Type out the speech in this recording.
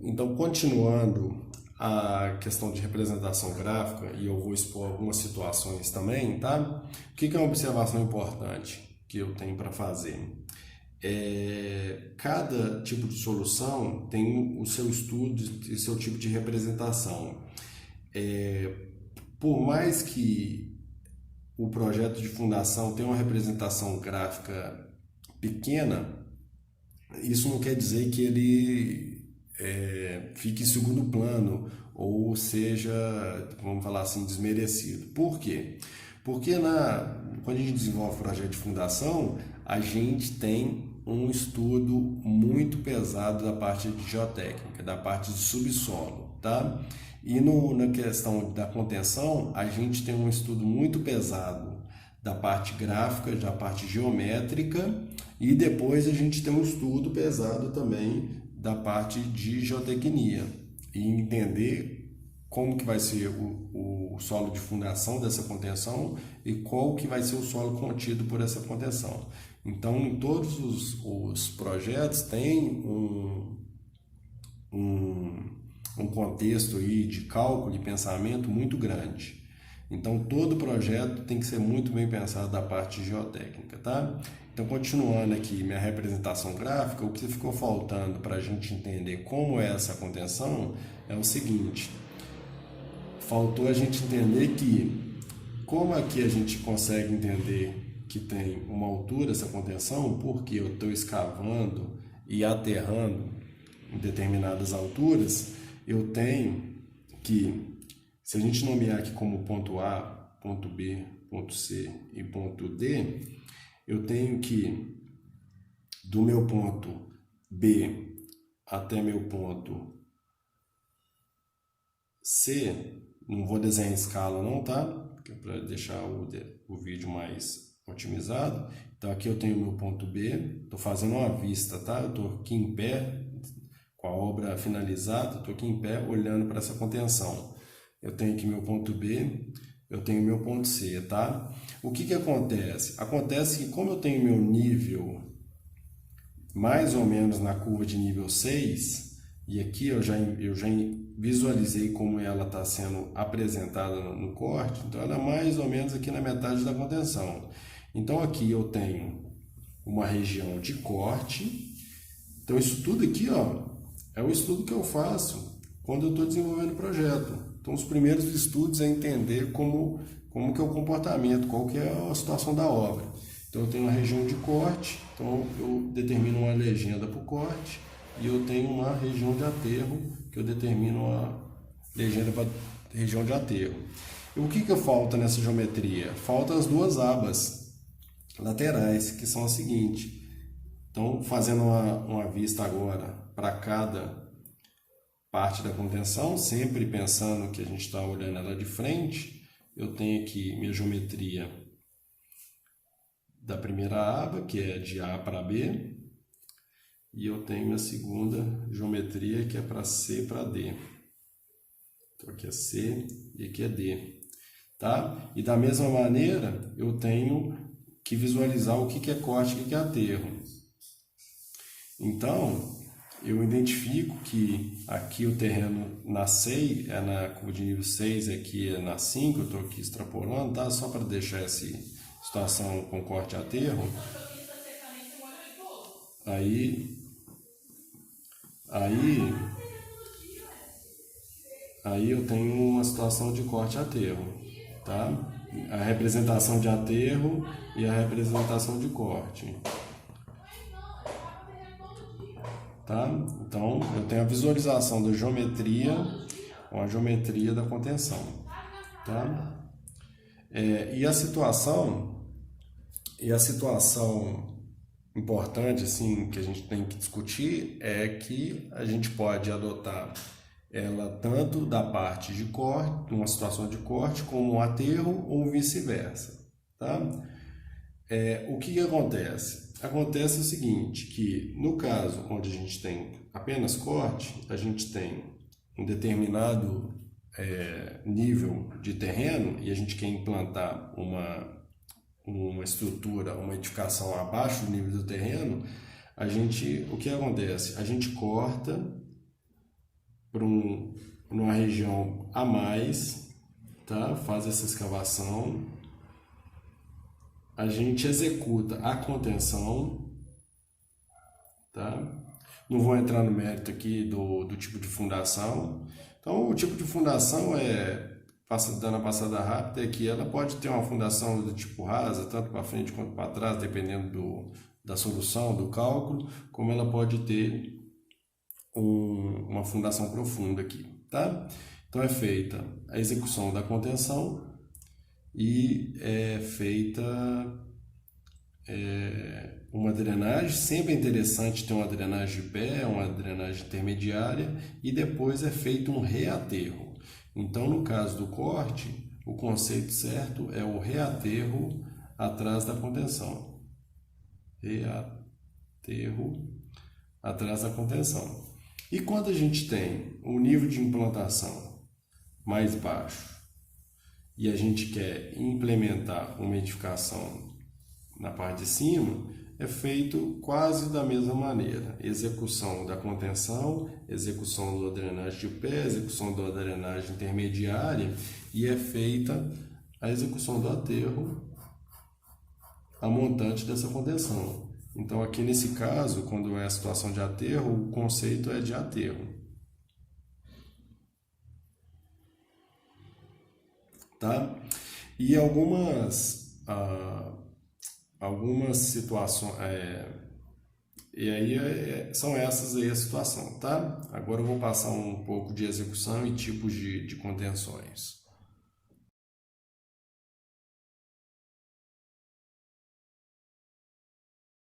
Então, continuando a questão de representação gráfica, e eu vou expor algumas situações também, tá? O que é uma observação importante que eu tenho para fazer? Cada tipo de solução tem o seu estudo e seu tipo de representação. Por mais que o projeto de fundação tenha uma representação gráfica pequena, isso não quer dizer que ele fique em segundo plano ou seja, vamos falar assim, desmerecido. Por quê? Porque quando a gente desenvolve o projeto de fundação, a gente tem um estudo muito pesado da parte de geotécnica, da parte de subsolo, tá? E na questão da contenção, a gente tem um estudo muito pesado da parte gráfica, da parte geométrica, e depois a gente tem um estudo pesado também da parte de geotecnia e entender como que vai ser o solo de fundação dessa contenção e qual que vai ser o solo contido por essa contenção. Então, em todos os projetos tem um contexto aí de cálculo e pensamento muito grande. Então, todo projeto tem que ser muito bem pensado da parte geotécnica, tá? Então, continuando aqui minha representação gráfica, o que ficou faltando para a gente entender como é essa contenção é o seguinte: faltou a gente entender que, como aqui a gente consegue entender que tem uma altura essa contenção, porque eu estou escavando e aterrando em determinadas alturas, eu tenho que, se a gente nomear aqui como ponto A, ponto B, ponto C e ponto D, eu tenho que, do meu ponto B até meu ponto C, não vou desenhar em escala não, tá? Para deixar o vídeo mais otimizado. Então aqui eu tenho o meu ponto B, estou fazendo uma vista, tá? Eu estou aqui em pé, com a obra finalizada, estou aqui em pé olhando para essa contenção. Eu tenho aqui meu ponto B, eu tenho meu ponto C, tá? O que acontece? Acontece que como eu tenho meu nível mais ou menos na curva de nível 6 e aqui eu já visualizei como ela está sendo apresentada no corte, então ela é mais ou menos aqui na metade da contenção. Então aqui eu tenho uma região de corte, então isso tudo aqui ó, é o estudo que eu faço quando eu estou desenvolvendo o projeto. Então os primeiros estudos é entender como que é o comportamento, qual que é a situação da obra. Então eu tenho uma região de corte, então eu determino uma legenda para o corte e eu tenho uma região de aterro que eu determino uma legenda para a região de aterro. E o que falta nessa geometria? Faltam as duas abas laterais, que são as seguintes. Então, fazendo uma vista agora para cada parte da contenção, sempre pensando que a gente está olhando ela de frente, eu tenho aqui minha geometria da primeira aba, que é de A para B, e eu tenho a segunda geometria, que é para C para D. Então aqui é C e aqui é D. Tá? E da mesma maneira, eu tenho que visualizar o que é corte e o que é aterro. Então, eu identifico que aqui o terreno na 6, é na curva de nível 6, aqui é na 5, eu estou aqui extrapolando, tá? Só para deixar essa situação com corte e aterro. Aí, aí, aí eu tenho uma situação de corte e aterro, tá? A representação de aterro e a representação de corte. Tá? Então, eu tenho a visualização da geometria com a geometria da contenção. Tá? E a situação importante assim, que a gente tem que discutir é que a gente pode adotar ela tanto da parte de corte, uma situação de corte, como um aterro ou vice-versa. Tá? O que acontece? Acontece o seguinte, que no caso onde a gente tem apenas corte, a gente tem um determinado nível de terreno e a gente quer implantar uma estrutura, uma edificação abaixo do nível do terreno, o que acontece? A gente corta numa região a mais, tá? Faz essa escavação, a gente executa a contenção, tá? Não vou entrar no mérito aqui do tipo de fundação. Então, o tipo de fundação dando a passada rápida, é que ela pode ter uma fundação do tipo rasa, tanto para frente quanto para trás, dependendo da solução, do cálculo, como ela pode ter uma fundação profunda aqui, tá? Então, é feita a execução da contenção e é feita uma drenagem. Sempre é interessante ter uma drenagem de pé, uma drenagem intermediária, e depois é feito um reaterro. Então, no caso do corte, o conceito certo é o reaterro atrás da contenção. Reaterro atrás da contenção. E quando a gente tem um nível de implantação mais baixo e a gente quer implementar uma edificação na parte de cima, é feito quase da mesma maneira. Execução da contenção, execução da drenagem de pé, execução da drenagem intermediária, e é feita a execução do aterro, a montante dessa contenção. Então, aqui nesse caso, quando é a situação de aterro, o conceito é de aterro. Tá? E algumas situações, e aí são essas aí a situação, tá? Agora eu vou passar um pouco de execução e tipos de contenções.